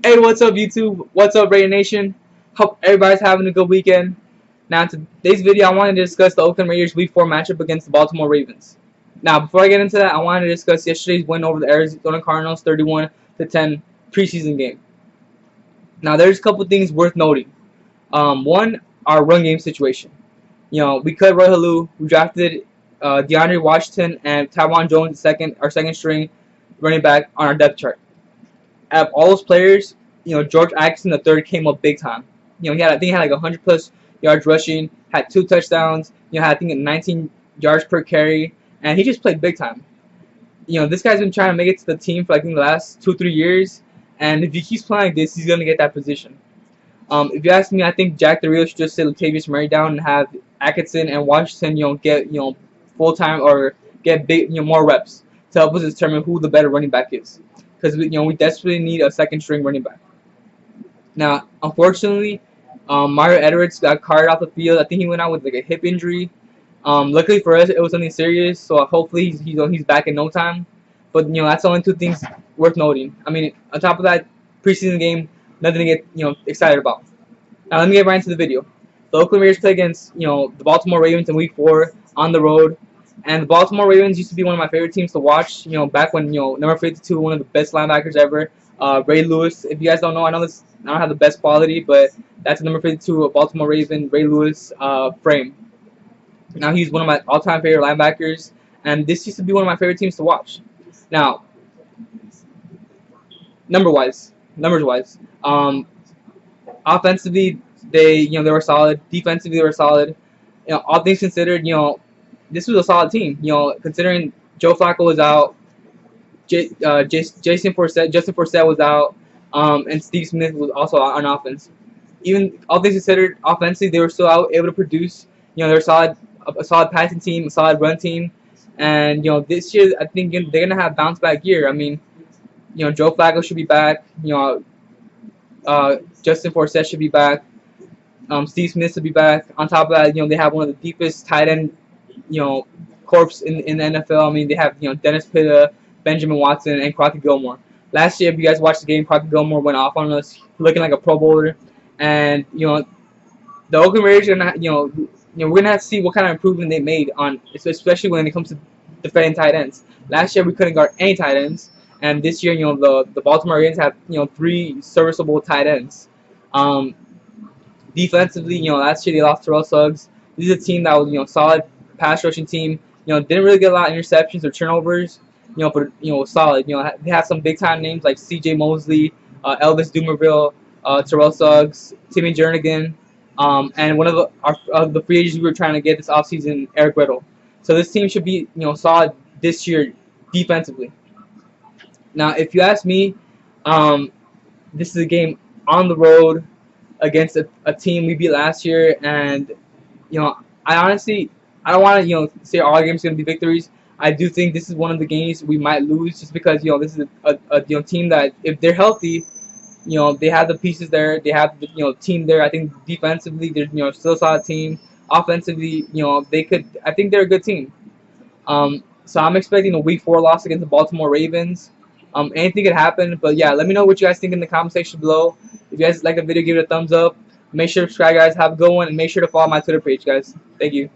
Hey, what's up, YouTube? What's up, Raider Nation? Hope everybody's having a good weekend. Now, in today's video, I wanted to discuss the Oakland Raiders Week 4 matchup against the Baltimore Ravens. Now, before I get into that, I wanted to discuss yesterday's win over the Arizona Cardinals, 31-10 preseason game. Now, there's a couple things worth noting. One, our run game situation. We cut Roy Halou, we drafted DeAndre Washington and Tywan Jones, our second string running back on our depth chart. Out of all those players, George Atkinson III came up big time. I think he had like 100+ yards rushing, had 2 touchdowns, had I think 19 yards per carry, and he just played big time. This guy's been trying to make it to the team for I think the last 2-3 years, and if he keeps playing like this, he's gonna get that position. If you ask me, I think Jack Del Rio should just sit Latavius Murray down and have Atkinson and Washington, get full time or get big, more reps to help us determine who the better running back is. Because we desperately need a second string running back. Now, unfortunately, Mario Edwards got carted off the field. I think he went out with like a hip injury. Luckily for us, it was something serious, so hopefully he's back in no time. But that's the only 2 things worth noting. I mean, on top of that, preseason game, nothing to get excited about. Now let me get right into the video. The Oakland Raiders play against the Baltimore Ravens in Week 4 on the road. And the Baltimore Ravens used to be one of my favorite teams to watch, back when, number 52, one of the best linebackers ever, Ray Lewis. If you guys don't know, I don't have the best quality, but that's the number 52 of Baltimore Raven, Ray Lewis frame. Now, he's one of my all-time favorite linebackers, and this used to be one of my favorite teams to watch. Now, numbers-wise, offensively, they were solid. Defensively, they were solid. All things considered, this was a solid team, considering Joe Flacco was out, Justin Forsett was out, and Steve Smith was also out on offense. Even all things considered, offensively they were still able to produce. They're a solid passing team, a solid run team, and this year I think they're gonna have bounce back year. I mean, Joe Flacco should be back. Justin Forsett should be back. Steve Smith should be back. On top of that, they have one of the deepest tight end corps in the NFL. I mean, they have Dennis Pitta, Benjamin Watson, and Crockett Gilmore. Last year, if you guys watched the game, Crockett Gilmore went off on us, looking like a Pro Bowler. And the Oakland Raiders are gonna, we're gonna have to see what kind of improvement they made on, especially when it comes to defending tight ends. Last year, we couldn't guard any tight ends, and this year, the Baltimore Ravens have 3 serviceable tight ends. Defensively, last year they lost Terrell Suggs. This is a team that was solid pass rushing team. Didn't really get a lot of interceptions or turnovers. But was solid. They had some big time names like C.J. Mosley, Elvis Dumerville, Terrell Suggs, Timmy Jernigan, and one of the free agents we were trying to get this offseason, Eric Weddle. So this team should be solid this year defensively. Now, if you ask me, this is a game on the road against a team we beat last year, and I honestly don't want to say all our games are going to be victories. I do think this is one of the games we might lose just because this is a team that, if they're healthy, they have the pieces there, they have the team there. I think defensively they're still a solid team. Offensively, I think they're a good team. So I'm expecting a Week 4 loss against the Baltimore Ravens. Anything could happen, but yeah, let me know what you guys think in the comment section below. If you guys like the video, give it a thumbs up. Make sure to subscribe, guys. Have a good one, and make sure to follow my Twitter page, guys. Thank you.